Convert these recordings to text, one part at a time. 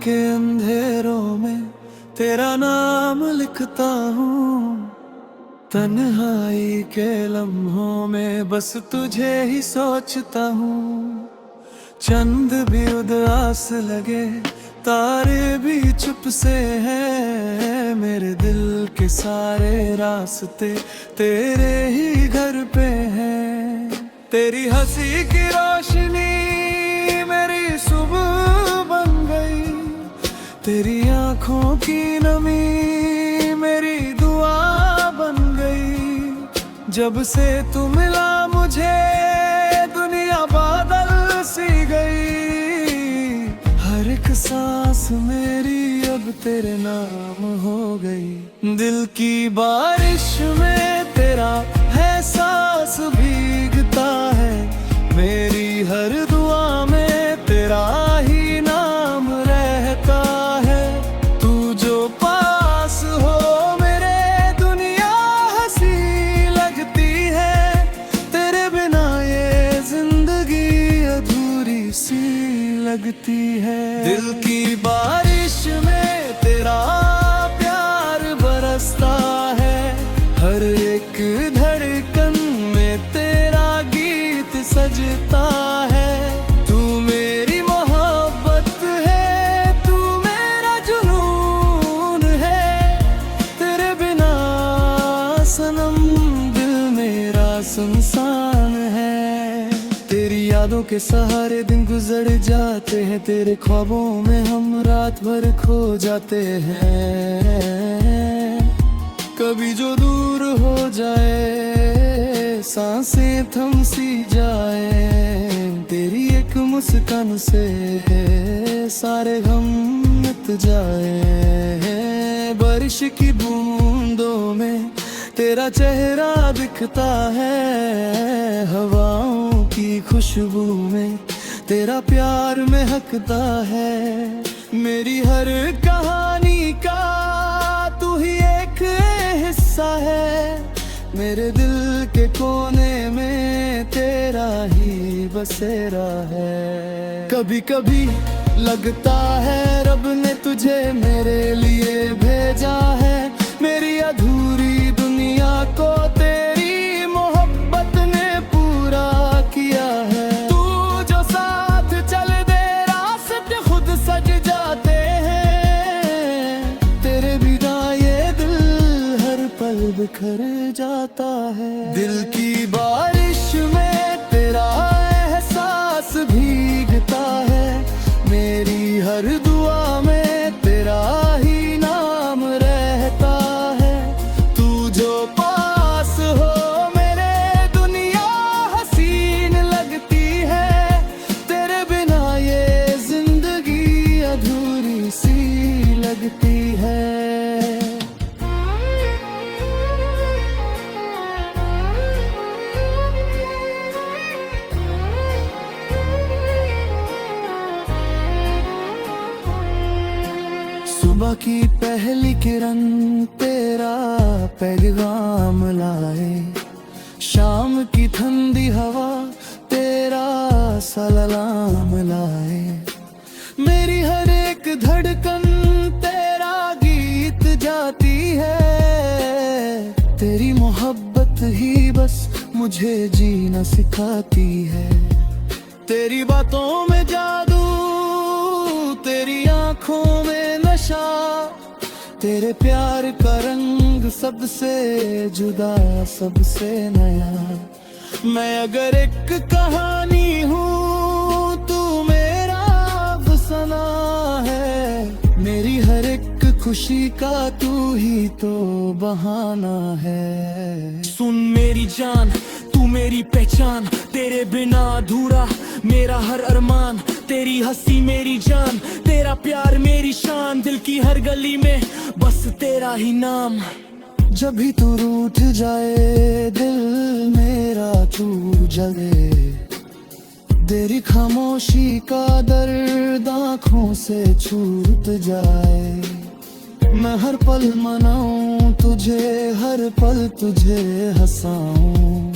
के अंधेरों में तेरा नाम लिखता हूँ। तन्हाई के लम्हों में बस तुझे ही सोचता हूँ। चंद भी उदास लगे, तारे भी चुप से हैं। मेरे दिल के सारे रास्ते तेरे ही घर पे हैं। तेरी हंसी की रोशनी मेरी सुबह बन गई। तेरी आंखों की नमी मेरी दुआ बन गई। जब से तू मिला मुझे दुनिया बादल सी गई। हर एक सांस मेरी अब तेरे नाम हो गई। दिल की बारिश में तेरा एहसास भीगता है। मेरी हर दुआ में तेरा ही नाम रहता है। तू जो पास हो मेरे दुनिया हंसी लगती है। तेरे बिना ये जिंदगी अधूरी सी लगती है। दिल की बारिश में तेरा प्यार बरसता है। हर एक धड़कन में तेरा गीत सजता है। तू मेरी मोहब्बत है, तू मेरा जुनून है। तेरे बिना सनम दिल मेरा सुनसान है। तेरी यादों के सहारे दिन गुजर जाते हैं। तेरे ख्वाबों में हम रात भर खो जाते हैं। कभी जो दूर हो जाए, सांसें थम सी जाए। तेरी एक मुस्कान से सारे गम मिट जाए। बारिश की बूंदों में तेरा चेहरा दिखता है। हवाओं की खुशबू में तेरा प्यार महकता है। मेरी हर कहानी का तू ही एक हिस्सा है। मेरे दिल के कोने में तेरा ही बसेरा है। कभी कभी लगता है रब ने तुझे मेरे लिए भेजा है। मेरी अधूरी दुनिया को तेरी मोहब्बत ने पूरा किया है। तू जो साथ चल दे रास्ते खुद सज जाते हैं। तेरे बिना ये दिल हर पल बिखर जाता है। दिल की बारिश में तेरा एहसास भीगता है। मेरी हर दुआ में तेरा ही नाम रहता है। तू जो पास हो मेरे दुनिया हसीन लगती है। तेरे बिना ये जिंदगी अधूरी सी लगती है। सुबह की पहली किरण तेरा पैगाम लाए। शाम की ठंडी हवा तेरा सलाम लाए। मेरी हर एक धड़कन तेरा गीत जाती है। तेरी मोहब्बत ही बस मुझे जीना सिखाती है। तेरी बातों में जादू, तेरी आंखों में नशा। तेरे प्यार का रंग सबसे जुदा, सबसे नया। मैं अगर एक कहानी हूँ, तू मेरा अफसाना है। मेरी हर एक खुशी का तू ही तो बहाना है। सुन मेरी जान, तू मेरी पहचान। तेरे बिना अधूरा मेरा हर अरमान। तेरी हंसी मेरी जान, तेरा प्यार मेरी शान। दिल की हर गली में बस तेरा ही नाम। जब भी तू रूठ जाए दिल मेरा तू जले। तेरी खामोशी का दर्द आँखों से छूट जाए। मैं हर पल मनाऊं तुझे, हर पल तुझे हंसाऊं।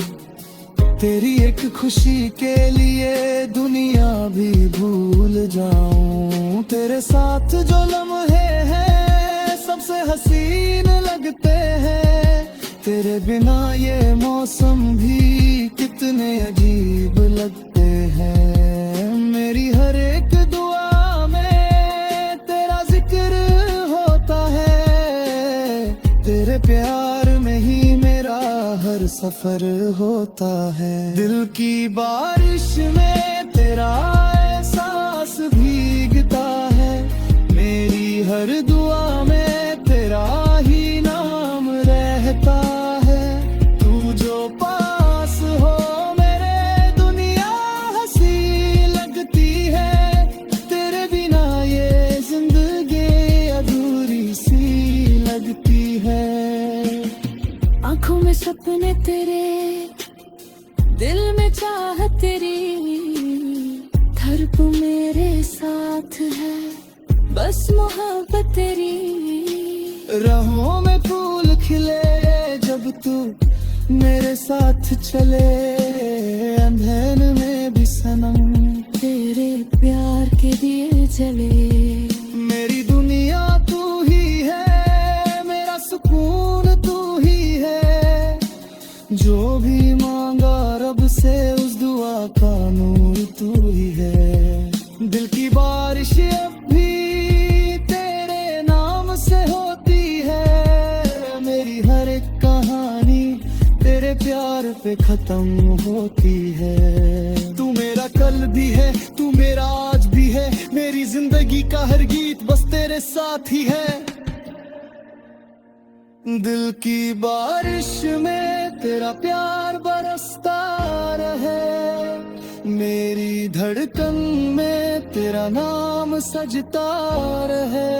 तेरी एक खुशी के लिए दुनिया भी भूल जाऊं। तेरे साथ जो लम्हे हैं सबसे हसीन लगते हैं। तेरे बिना ये मौसम भी कितने अजीब लगते हैं। मेरी हर एक दुआ में तेरा जिक्र होता है। तेरे प्यार में ही मेरा हर सफर होता है। दिल की बारिश में तेरा एहसास भीगता है। मेरी हर दुआ में तेरा ही नाम रहता है। तू जो पास हो मेरे दुनिया हंसी लगती है। तेरे बिना ये जिंदगी अधूरी सी लगती है। आंखों में सपने तेरे, दिल में चाह तेरी, धड़प मेरे साथ है बस मोहब्बत तेरी। राहों में फूल खिले जब तू मेरे साथ चले। अंधेर में भी सनम तेरे प्यार के दिए जले। मेरी दुनिया तू ही है, मेरा सुकून तू ही है। जो भी मांगा रब से उस दुआ का नूर तू ही है। दिल की बारिश अब भी तेरे नाम से होती है। मेरी हर एक कहानी तेरे प्यार पे खत्म होती है। तू मेरा कल भी है, तू मेरा आज भी है। मेरी जिंदगी का हर गीत बस तेरे साथ ही है। दिल की बारिश में तेरा प्यार बरसता रहे। मेरी धड़कन में तेरा नाम सजता रहे।